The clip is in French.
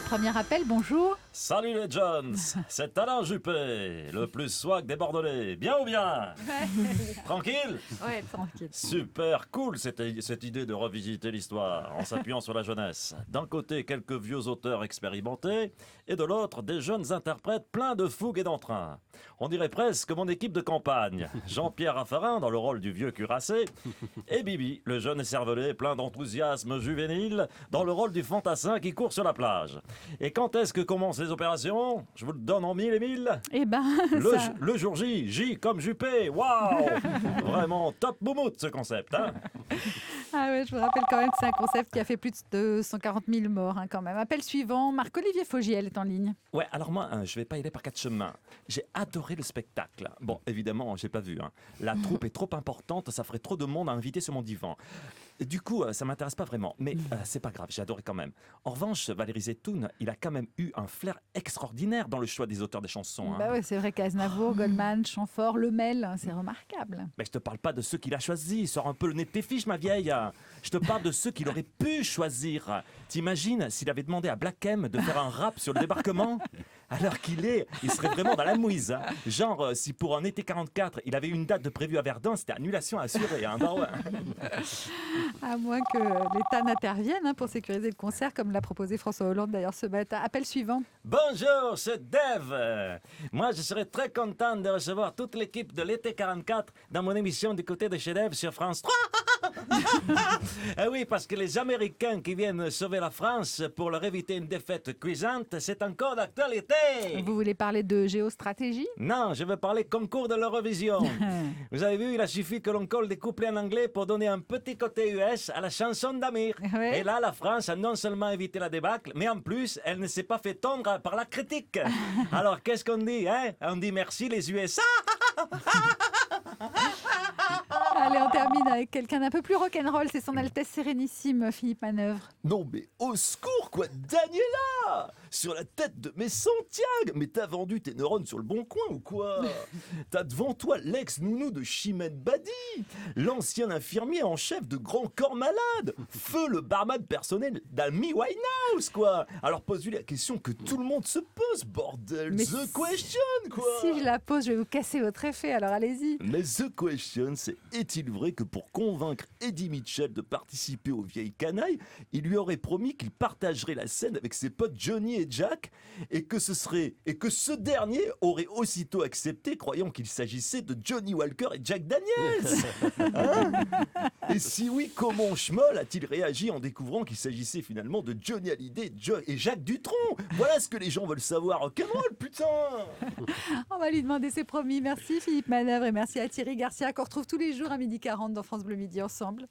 Premier appel, bonjour. Salut les Jones, c'est Alain Juppé, le plus swag des Bordelais. Bien ou bien? Tranquille? Ouais, tranquille. Super cool cette idée de revisiter l'histoire en s'appuyant sur la jeunesse. D'un côté, quelques vieux auteurs expérimentés, et de l'autre, des jeunes interprètes pleins de fougue et d'entrain. On dirait presque mon équipe de campagne. Jean-Pierre Raffarin dans le rôle du vieux cuirassé, et Bibi, le jeune écervelé plein d'enthousiasme juvénile, dans le rôle du fantassin qui court sur la plage. Et quand est-ce que commencent les opérations? Je vous le donne en mille et mille. Eh ben, Le jour J, J comme Juppé, waouh. Vraiment top moumoute ce concept, hein. Ah ouais, je vous rappelle quand même que c'est un concept qui a fait plus de 140 000 morts quand même. Appel suivant, Marc-Olivier Fogiel est en ligne. Ouais, alors moi, je vais pas y aller par quatre chemins. J'ai adoré le spectacle. Bon, évidemment, j'ai pas vu. La troupe est trop importante, ça ferait trop de monde à inviter sur mon divan. Du coup, ça m'intéresse pas vraiment. Mais c'est pas grave, j'ai adoré quand même. En revanche, Valéry Zetoun, il a quand même eu un flair extraordinaire dans le choix des auteurs des chansons. Bah ouais, c'est vrai qu'Aznavour, Goldman, Chamfort, Lemel, c'est remarquable. Mais je te parle pas de ceux qu'il a choisis. Sors un peu le nez de tes fiches, ma vieille. Je te parle de ceux qu'il aurait pu choisir. T'imagines s'il avait demandé à Black M de faire un rap sur le débarquement? Alors il serait vraiment dans la mouise. Genre, si pour un été 44, il avait une date de prévue à Verdun, c'était annulation assurée. Bah ouais. À moins que l'État n'intervienne pour sécuriser le concert, comme l'a proposé François Hollande d'ailleurs ce matin. Appel suivant. Bonjour, c'est Dave. Moi, je serais très content de recevoir toute l'équipe de l'été 44 dans mon émission du côté de chez Dave sur France 3. Ah oui, parce que les Américains qui viennent sauver la France pour leur éviter une défaite cuisante, c'est encore d'actualité. Vous voulez parler de géostratégie? Non, je veux parler concours de l'Eurovision. Vous avez vu, il a suffi que l'on colle des couplets en anglais pour donner un petit côté US à la chanson d'Amir. Ouais. Et là, la France a non seulement évité la débâcle, mais en plus, elle ne s'est pas fait tondre par la critique. Alors, qu'est-ce qu'on dit, hein? On dit merci les USA. Allez, on termine avec quelqu'un d'un peu plus rock'n'roll. C'est son Altesse Sérénissime, Philippe Manœuvre. Non mais au secours quoi, Daniela! Sur la tête de mes Santiago! Mais t'as vendu tes neurones sur le bon coin ou quoi? T'as devant toi l'ex-nounou de Chimène Badi, l'ancien infirmier en chef de Grand Corps Malade, feu le barman personnel d'Amy Winehouse quoi! Alors pose-lui la question que tout le monde se pose, bordel! Mais The question quoi! Si je la pose, je vais vous casser votre effet, alors allez-y. Mais The Question, c'est est-il vrai que pour convaincre Eddie Mitchell de participer aux Vieilles Canailles, il lui aurait promis qu'il partagerait la scène avec ses potes Johnny et Jack et que ce dernier aurait aussitôt accepté, croyant qu'il s'agissait de Johnny Walker et Jack Daniels. Hein? Et si oui, comment Schmoll a-t-il réagi en découvrant qu'il s'agissait finalement de Johnny Hallyday et Jacques Dutronc? Voilà ce que les gens veulent savoir. Rock'n'roll, putain! On va lui demander, c'est promis. Merci Philippe Manœuvre et merci à Thierry Garcia qu'on retrouve tous les jours à 12h40 dans France Bleu Midi ensemble.